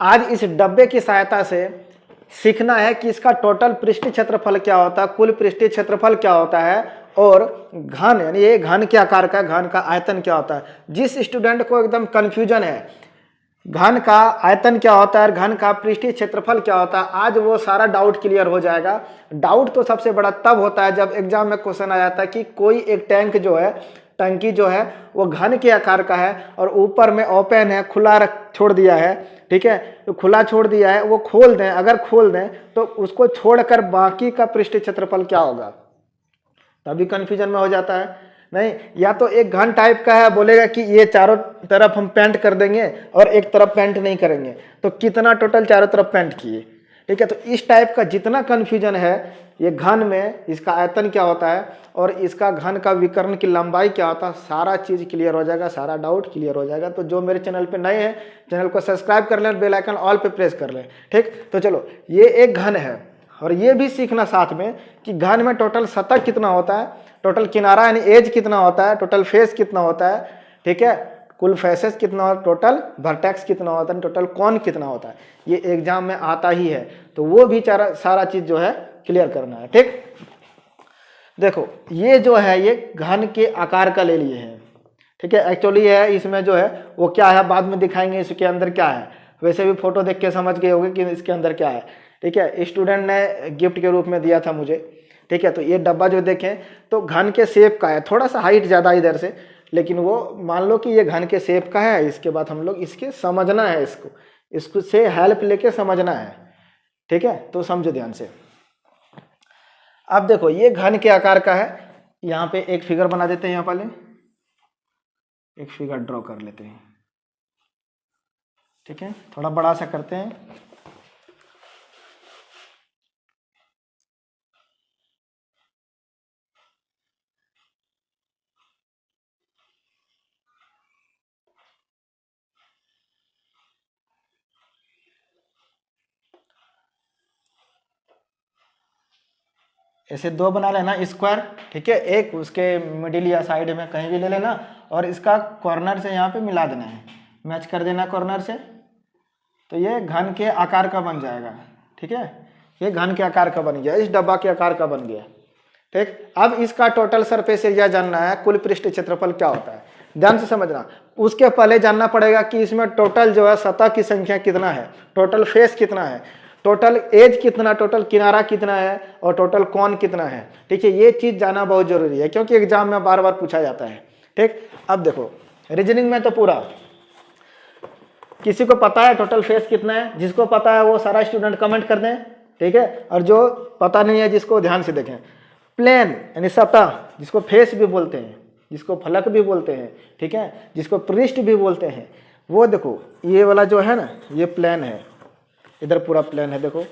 आज इस डब्बे की सहायता से सीखना है कि इसका टोटल पृष्ठीय क्षेत्रफल क्या होता है, कुल पृष्ठीय क्षेत्रफल क्या होता है, और घन यानी ये घन के आकार का, घन का आयतन क्या होता है। जिस स्टूडेंट को एकदम कंफ्यूजन है घन का आयतन क्या होता है, घन का पृष्ठीय क्षेत्रफल क्या होता है, आज वो सारा डाउट क्लियर हो जाएगा। डाउट तो सबसे बड़ा तब होता है जब एग्जाम में क्वेश्चन आ जाता है कि कोई एक टैंक जो है, टंकी जो है वो घन के आकार का है और ऊपर में ओपन है, खुला छोड़ दिया है, ठीक है, तो खुला छोड़ दिया है, वो खोल दें, अगर खोल दें तो उसको छोड़कर बाकी का पृष्ठीय क्षेत्रफल क्या होगा, तभी कंफ्यूजन में हो जाता है। नहीं, या तो एक घन टाइप का है, बोलेगा कि ये चारों तरफ हम पेंट कर देंगे और एक तरफ पेंट नहीं करेंगे, तो कितना टोटल चारों तरफ पेंट किए, ठीक है। तो इस टाइप का जितना कंफ्यूजन है ये घन में, इसका आयतन क्या होता है और इसका घन का विकर्ण की लंबाई क्या होता है, सारा चीज़ क्लियर हो जाएगा, सारा डाउट क्लियर हो जाएगा। तो जो मेरे चैनल पे नए हैं, चैनल को सब्सक्राइब कर लें, बेल आइकन ऑल पे प्रेस कर लें, ठीक। तो चलो, ये एक घन है और ये भी सीखना साथ में कि घन में टोटल सतह कितना होता है, टोटल किनारा यानी एज कितना होता है, टोटल फेस कितना होता है, ठीक है, कुल फेसेस कितना होता है, टोटल वर्टेक्स कितना होता है, टोटल कौन कितना होता है, ये एग्जाम में आता ही है। तो वो भी सारा चीज जो है क्लियर करना है, ठीक। देखो ये जो है ये घन के आकार का ले लिए हैं, ठीक है। एक्चुअली है इसमें जो है वो क्या है बाद में दिखाएंगे इसके अंदर क्या है, वैसे भी फोटो देख के समझ गए होंगे कि इसके अंदर क्या है, ठीक है। स्टूडेंट ने गिफ्ट के रूप में दिया था मुझे, ठीक है। तो ये डब्बा जो देखें तो घन के शेप का है, थोड़ा सा हाइट ज़्यादा इधर से, लेकिन वो मान लो कि ये घन के शेप का है। इसके बाद हम लोग इसके समझना है, इसको से हेल्प लेके समझना है, ठीक है। तो समझो ध्यान से। अब देखो ये घन के आकार का है, यहाँ पे एक फिगर बना देते हैं, यहाँ पहले एक फिगर ड्रॉ कर लेते हैं, ठीक है। थोड़ा बड़ा सा करते हैं, ऐसे दो बना लेना स्क्वायर, ठीक है। एक उसके मिडिल या साइड में कहीं भी ले लेना और इसका कॉर्नर से यहाँ पे मिला देना है, मैच कर देना कॉर्नर से, तो ये घन के आकार का बन जाएगा, ठीक है। ये घन के आकार का बन गया, इस डब्बा के आकार का बन गया, ठीक। अब इसका टोटल सरफेस एरिया जानना है, कुल पृष्ठीय क्षेत्रफल क्या होता है, ध्यान से समझना। उसके पहले जानना पड़ेगा कि इसमें टोटल जो है सतह की संख्या कितना है, टोटल फेस कितना है, टोटल एज कितना, टोटल किनारा कितना है और टोटल कौन कितना है, ठीक है। ये चीज जानना बहुत जरूरी है क्योंकि एग्जाम में बार बार पूछा जाता है, ठीक। अब देखो रीजनिंग में तो पूरा किसी को पता है टोटल फेस कितना है, जिसको पता है वो सारा स्टूडेंट कमेंट कर दें, ठीक है। और जो पता नहीं है जिसको ध्यान से देखें, प्लेन यानी सतह, जिसको फेस भी बोलते हैं, जिसको फलक भी बोलते हैं, ठीक है, जिसको पृष्ठ भी बोलते हैं, वो देखो ये वाला जो है ना ये प्लेन है, इधर पूरा प्लेन है, देखो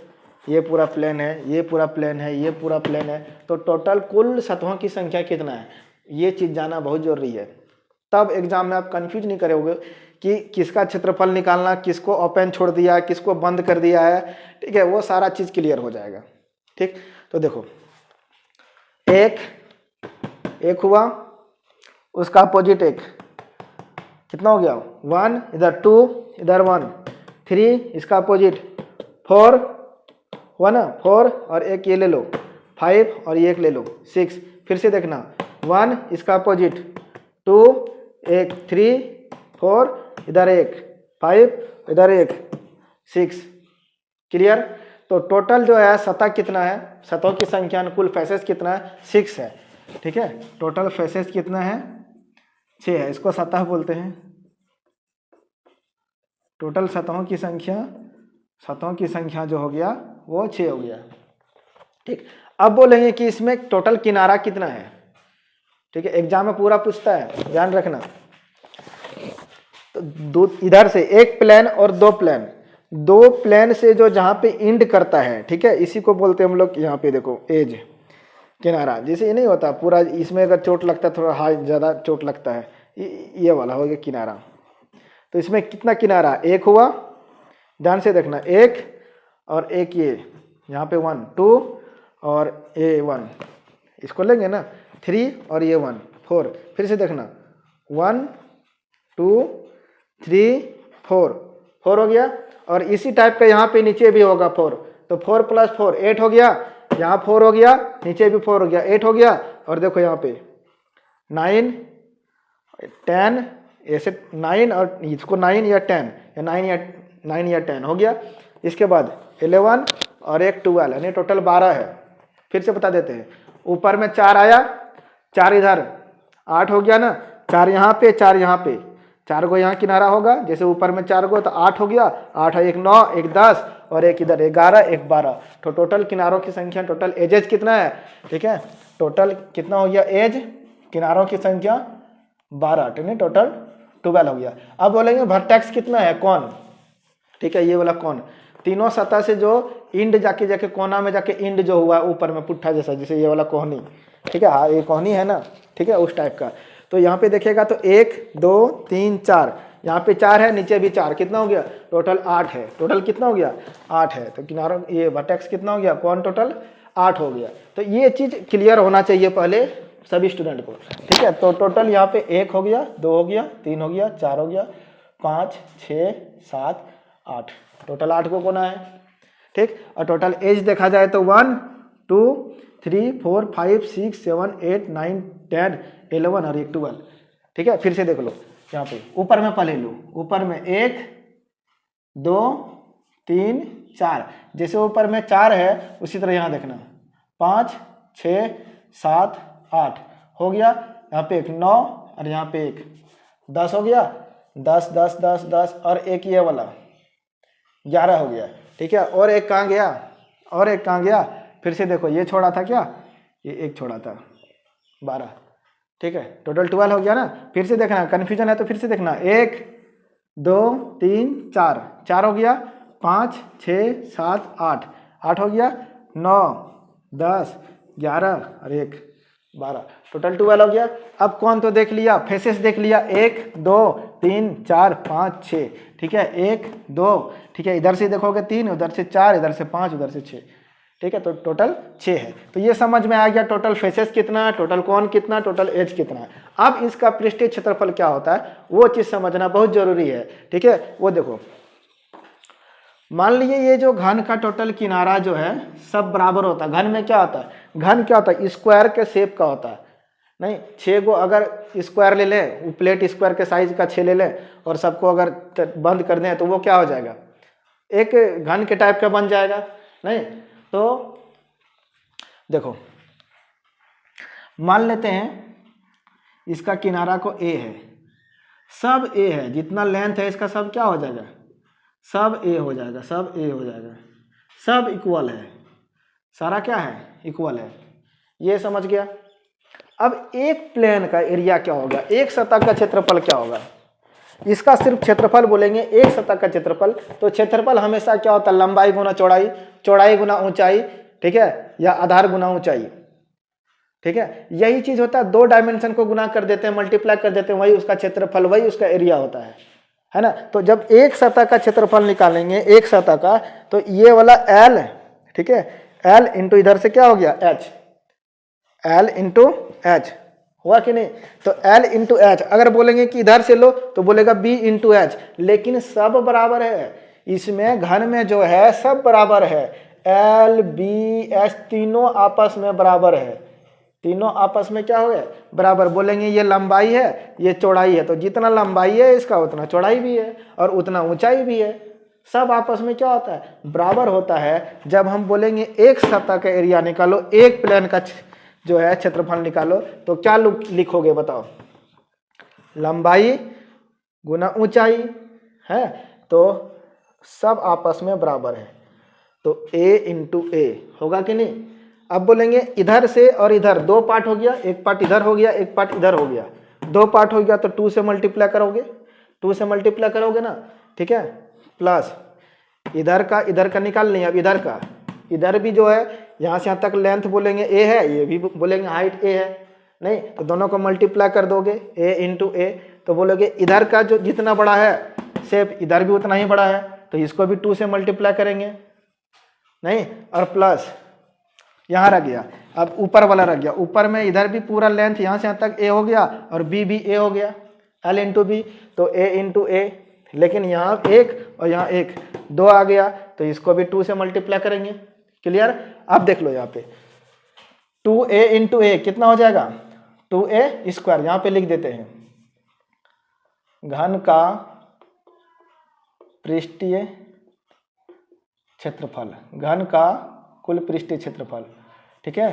ये पूरा प्लेन है, ये पूरा प्लेन है, ये पूरा प्लेन है। तो टोटल कुल सतहों की संख्या कितना है, ये चीज़ जानना बहुत जरूरी है। तब एग्जाम में आप कंफ्यूज नहीं करोगे कि किसका क्षेत्रफल निकालना, किसको ओपन छोड़ दिया, किसको बंद कर दिया है, ठीक है। वो सारा चीज़ क्लियर हो जाएगा, ठीक। तो देखो एक हुआ, उसका अपोजिट एक कितना हो गया 1, इधर 2, इधर 1, 3, इसका अपोजिट 4 हुआ ना, 4 और एक ये ले लो 5 और ये एक ले लो 6, फिर से देखना 1 इसका अपोजिट 2, एक 3, 4, इधर एक 5, इधर एक 6, क्लियर। तो टोटल जो है सतह कितना है, सतहों की संख्या कुल फेसेस कितना है 6 है, ठीक है। टोटल फेसेस कितना है 6 है, इसको सतह बोलते हैं। टोटल सतहों की संख्या जो हो गया वो 6 हो गया, ठीक। अब बोलेंगे कि इसमें टोटल किनारा कितना है, ठीक है। एग्जाम में पूरा पूछता है, ध्यान रखना। तो दो इधर से एक प्लेन और दो प्लेन से जो जहां पे इंड करता है, ठीक है, इसी को बोलते हैं हम लोग। यहाँ पे देखो एज किनारा, जैसे ये नहीं होता पूरा, इसमें अगर चोट लगता है थोड़ा हाई ज़्यादा चोट लगता है, ये वाला हो गया किनारा। तो इसमें कितना किनारा, एक हुआ, ध्यान से देखना, एक और एक ये यहाँ पे 1 2 और ये 1, इसको लेंगे ना 3 और ये 1 4, फिर से देखना 1 2 3 4 4 हो गया। और इसी टाइप का यहाँ पे नीचे भी होगा 4, तो 4 + 4 8 हो गया, यहाँ 4 हो गया, नीचे भी 4 हो गया, 8 हो गया। और देखो यहाँ पे 9 10, ऐसे 9 और इसको 9 या 10 या 9 या 10 हो गया। इसके बाद 11 और एक 12 यानी टोटल 12 है। फिर से बता देते हैं, ऊपर में 4 आया, 4 इधर, 8 हो गया ना, 4 यहाँ पे 4 यहाँ पे, 4 को यहाँ किनारा होगा, जैसे ऊपर में 4 को तो 8 हो गया, 8 है 1 9 1 10 और एक इधर 11 1 12। तो टोटल किनारों की संख्या, टोटल एजेज कितना है, ठीक है, टोटल कितना हो गया एज, किनारों की संख्या 12, ठीक है, टोटल 12 हो गया। अब बोलेंगे वर्टेक्स कितना है, कौन, ठीक है, ये वाला कौन, तीनों सतह से जो इंड जाके कोना में जाके इंड जो हुआ ऊपर में पुट्ठा जैसा, जैसे ये वाला कोहनी, ठीक है, हाँ ये कोहनी है ना, ठीक है, उस टाइप का। तो यहाँ पे देखिएगा तो 1 2 3 4, यहाँ पे 4 है, नीचे भी 4, कितना हो गया, टोटल 8 है। टोटल कितना हो गया, 8 है। तो किनारों ये वर्टेक्स कितना हो गया, कौन, टोटल 8 हो गया। तो ये चीज़ क्लियर होना चाहिए पहले सभी स्टूडेंट को, ठीक है। तो टोटल यहाँ पे 1 हो गया, 2 हो गया, 3 हो गया, 4 हो गया, 5 6 7 8, टोटल 8 को कोना है, ठीक। और टोटल एज देखा जाए तो 1 2 3 4 5 6 7 8 9 10 11 और एक 12, ठीक है। फिर से देख लो यहाँ पे ऊपर में पहले लो, ऊपर में 1 2 3 4, जैसे ऊपर में 4 है उसी तरह यहाँ देखना 5 6 7 8 हो गया, यहाँ पे एक 9 और यहाँ पे एक 10 हो गया, 10 10 10 10 और एक ये वाला 11 हो गया, ठीक है। और एक कहाँ गया, और एक कहाँ गया, फिर से देखो ये छोड़ा था क्या, ये एक छोड़ा था 12, ठीक है, टोटल 12 हो गया ना। फिर से देखना, कन्फ्यूजन है तो फिर से देखना, 1 2 3 4, 4 हो गया, 5 6 7 8, 8 हो गया, 9 10 11 और एक 12, टोटल 12 हो गया। अब कौन तो देख लिया, फेसेस देख लिया, 1 2 3 4 5 6, ठीक है, 1 2, ठीक है, इधर से देखोगे 3, उधर से 4, इधर से 5, उधर से 6, ठीक है, तो टोटल 6 है। तो ये समझ में आ गया टोटल फेसेस कितना है, टोटल कौन कितना, टोटल एज कितना है। अब इसका पृष्ठीय क्षेत्रफल क्या होता है वो चीज़ समझना बहुत जरूरी है, ठीक है। वो देखो, मान लीजिए ये जो घन का टोटल किनारा जो है सब बराबर होता है। घन में क्या होता है, घन क्या होता है, स्क्वायर के शेप का होता है। नहीं, 6 को अगर स्क्वायर ले लें, प्लेट स्क्वायर के साइज का 6 ले लें और सबको अगर बंद कर दें तो वो क्या हो जाएगा, एक घन के टाइप का बन जाएगा। नहीं, तो देखो मान लेते हैं इसका किनारा को ए है, सब ए है, जितना लेंथ है इसका सब क्या हो जाएगा, सब ए हो जाएगा, सब ए हो जाएगा, सब इक्वल है, सारा क्या है, इक्वल है। ये समझ गया। अब एक प्लेन का एरिया क्या होगा, एक सतह का क्षेत्रफल क्या होगा, इसका सिर्फ क्षेत्रफल बोलेंगे, एक सतह का क्षेत्रफल। तो क्षेत्रफल हमेशा क्या होता है, लंबाई गुना चौड़ाई, चौड़ाई गुना ऊंचाई, ठीक है, या आधार गुना ऊंचाई, ठीक है। यही चीज होता है, 2 डायमेंशन को गुना कर देते हैं, मल्टीप्लाई कर देते हैं, वही उसका क्षेत्रफल, वही उसका एरिया होता है ना। तो जब एक सतह का क्षेत्रफल निकालेंगे, एक सतह का, तो ये वाला L, ठीक है, L इंटू इधर से क्या हो गया H, L इंटू H हुआ कि नहीं। तो L इंटू H, अगर बोलेंगे कि इधर से लो तो बोलेगा B इंटू H, लेकिन सब बराबर है इसमें, घन में जो है सब बराबर है, L B H तीनों आपस में बराबर है, तीनों आपस में क्या हो गए, बराबर। बोलेंगे ये लंबाई है, ये चौड़ाई है, तो जितना लंबाई है इसका उतना चौड़ाई भी है और उतना ऊंचाई भी है, सब आपस में क्या होता है, बराबर होता है। जब हम बोलेंगे एक सतह का एरिया निकालो, एक प्लेन का जो है क्षेत्रफल निकालो, तो क्या लिखोगे बताओ, लंबाई गुना ऊंचाई है, तो सब आपस में बराबर है, तो A इंटू ए होगा कि नहीं। अब बोलेंगे इधर से और इधर 2 पार्ट हो गया, एक पार्ट इधर हो गया, एक पार्ट इधर हो गया, 2 पार्ट हो गया, तो 2 से मल्टीप्लाई करोगे, 2 से मल्टीप्लाई करोगे ना, ठीक है, प्लस इधर का निकाल लें। अब इधर भी जो है यहाँ से यहाँ तक लेंथ बोलेंगे A है, ये भी बोलेंगे हाइट A है, नहीं, तो दोनों को मल्टीप्लाई कर दोगे, A इंटू ए, तो बोलोगे इधर का जो जितना बड़ा है शेप इधर भी उतना ही बड़ा है, तो इसको भी 2 से मल्टीप्लाई करेंगे, नहीं, और प्लस यहाँ रह गया, अब ऊपर वाला रह गया, ऊपर में इधर भी पूरा लेंथ यहाँ से यहाँ तक A हो गया और B भी A हो गया, L इंटू बी, तो A इंटू ए, लेकिन यहाँ 1 और यहाँ 1, 2 आ गया, तो इसको भी 2 से मल्टीप्लाई करेंगे। क्लियर? अब देख लो यहाँ पे 2a इंटू ए कितना हो जाएगा, 2a स्क्वायर। यहाँ पे लिख देते हैं घन का पृष्ठीय क्षेत्रफल, घन का कुल पृष्ठीय क्षेत्रफल, ठीक है,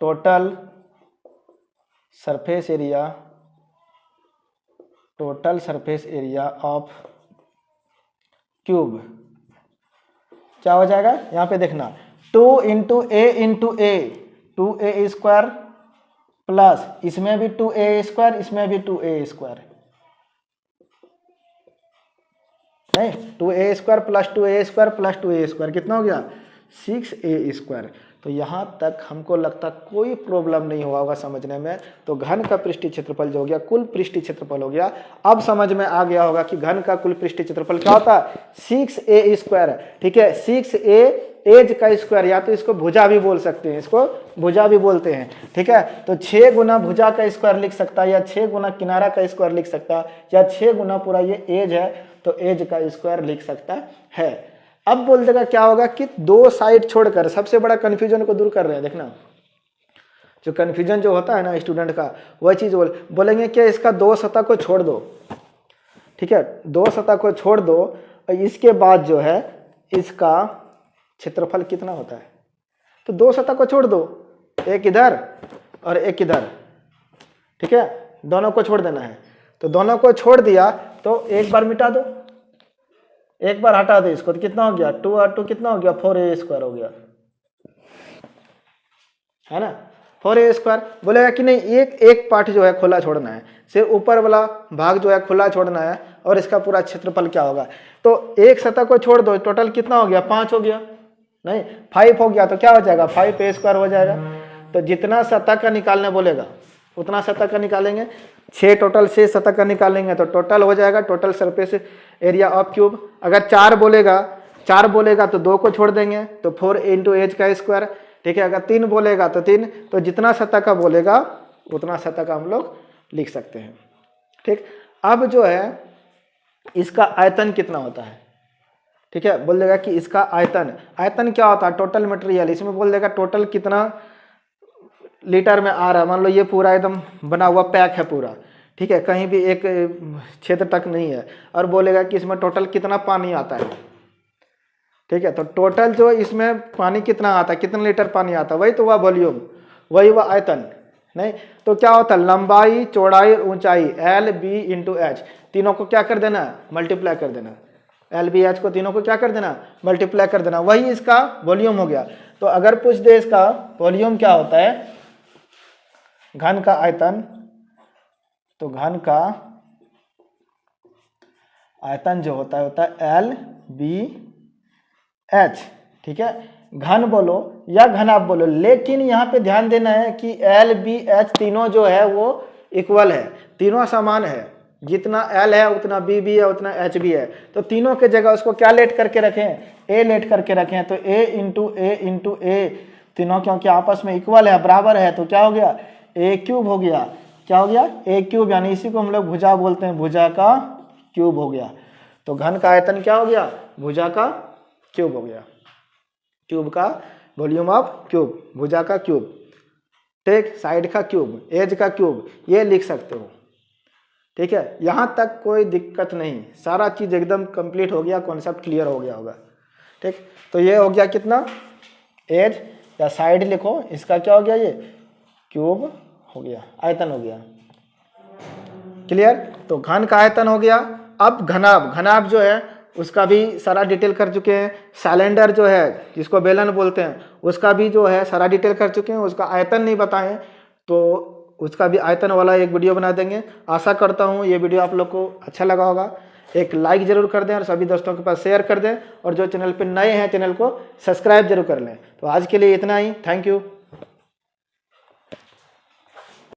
total surface area, total surface area of cube. क्या हो जाएगा यहाँ पे देखना, 2 इंटू ए 2a स्क्वायर प्लस इसमें भी 2a स्क्वायर, इसमें भी 2a स्क्वायर, नहीं 2a square plus 2a square plus 2a square कितना हो गया, 6a स्क्वायर। तो यहाँ तक हमको लगता कोई प्रॉब्लम नहीं हुआ होगा समझने में। तो घन का पृष्ठीय क्षेत्रफल जो हो गया कुल पृष्ठीय क्षेत्रफल हो गया। अब समझ में आ गया होगा कि घन का कुल पृष्ठीय क्षेत्रफल क्या होता है, 6a स्क्वायर, ठीक है। 6a एज का स्क्वायर, या तो इसको भुजा भी बोल सकते हैं, इसको भुजा भी बोलते हैं, ठीक है। तो 6 गुना भुजा का स्क्वायर लिख सकता है, या 6 गुना किनारा का स्क्वायर लिख सकता है, या 6 गुना पूरा ये एज है तो एज का स्क्वायर लिख सकता है। अब बोल देगा क्या होगा कि 2 साइड छोड़कर, सबसे बड़ा कंफ्यूजन को दूर कर रहे हैं। देखना जो कंफ्यूजन जो होता है ना स्टूडेंट का, वह चीज बोलेंगे कि इसका 2 सतह को छोड़ दो, ठीक है, 2 सतह को छोड़ दो, और इसके बाद जो है इसका क्षेत्रफल कितना होता है। तो 2 सतह को छोड़ दो, एक इधर और एक इधर, ठीक है, दोनों को छोड़ देना है। तो दोनों को छोड़ दिया तो एक बार मिटा दो, एक बार हटा दो इसको, तो कितना हो गया, 2 और 2 कितना हो गया, 4a स्क्वायर हो गया, है ना। 4a स्क्वायर बोलेगा कि नहीं, एक पार्ट जो है खुला छोड़ना है, सिर्फ ऊपर वाला भाग जो है खुला छोड़ना है, और इसका पूरा क्षेत्रफल क्या होगा। तो एक सतह को छोड़ दो, टोटल कितना हो गया, 5 हो गया, नहीं 5 हो गया, तो क्या हो जाएगा, 5a स्क्वायर हो जाएगा। तो जितना सतह का निकालने बोलेगा उतना सतह का निकालेंगे, 6 टोटल 6 सतह का निकालेंगे, तो टोटल हो जाएगा total surface area of cube. अगर 4 बोलेगा तो 2 को छोड़ देंगे, तो 4 इंटू एज का स्क्वायर, ठीक है। अगर 3 बोलेगा तो 3, तो जितना सतह का बोलेगा उतना सतह का हम लोग लिख सकते हैं, ठीक। अब जो है इसका आयतन कितना होता है, ठीक है, बोल देगा कि इसका आयतन क्या होता है, टोटल मटेरियल, इसमें बोल देगा टोटल कितना लीटर में आ रहा है। मान लो ये पूरा एकदम बना हुआ पैक है पूरा, ठीक है, कहीं भी एक क्षेत्र तक नहीं है, और बोलेगा कि इसमें टोटल कितना पानी आता है, ठीक है। तो टोटल जो इसमें पानी कितना आता है, कितना लीटर पानी आता है, वही तो वह वॉल्यूम, वही वह आयतन, नहीं। तो क्या होता है, लंबाई चौड़ाई ऊंचाई L B इंटू H, तीनों को क्या कर देना, मल्टीप्लाई कर देना, L B H को तीनों को क्या कर देना, मल्टीप्लाई कर देना, वही इसका वॉल्यूम हो गया। तो अगर पूछ दे इसका वॉल्यूम क्या होता है, घन का आयतन, तो घन का आयतन जो होता है L B H, ठीक है। घन बोलो या घनाभ बोलो, लेकिन यहाँ पे ध्यान देना है कि L B H तीनों जो है वो इक्वल है, तीनों समान है, जितना L है उतना B भी है उतना H भी है। तो तीनों के जगह उसको क्या लेट करके रखें, A लेट करके रखें। तो A इंटू A तीनों क्योंकि आपस में इक्वल है, बराबर है, तो क्या हो गया, a क्यूब हो गया। क्या हो गया, a क्यूब, यानी इसी को हम लोग भुजा बोलते हैं, भुजा का क्यूब हो गया। तो घन का आयतन क्या हो गया, भुजा का क्यूब हो गया, क्यूब का वॉल्यूम ऑफ क्यूब, भुजा का क्यूब, ठीक, साइड का क्यूब, एज का क्यूब, ये लिख सकते हो, ठीक है। यहाँ तक कोई दिक्कत नहीं, सारा चीज एकदम कंप्लीट हो गया, कॉन्सेप्ट क्लियर हो गया होगा, ठीक। तो ये हो गया कितना, एज या साइड लिखो, इसका क्या हो गया, ये क्यूब हो गया, आयतन हो गया, क्लियर। तो घन का आयतन हो गया। अब घनाभ जो है उसका भी सारा डिटेल कर चुके हैं। सिलेंडर जो है जिसको बेलन बोलते हैं उसका भी जो है सारा डिटेल कर चुके हैं, उसका आयतन नहीं बताएं, तो उसका भी आयतन वाला एक वीडियो बना देंगे। आशा करता हूँ ये वीडियो आप लोग को अच्छा लगा होगा। एक लाइक जरूर कर दें और सभी दोस्तों के पास शेयर कर दें, और जो चैनल पर नए हैं चैनल को सब्सक्राइब जरूर कर लें। तो आज के लिए इतना ही, थैंक यू।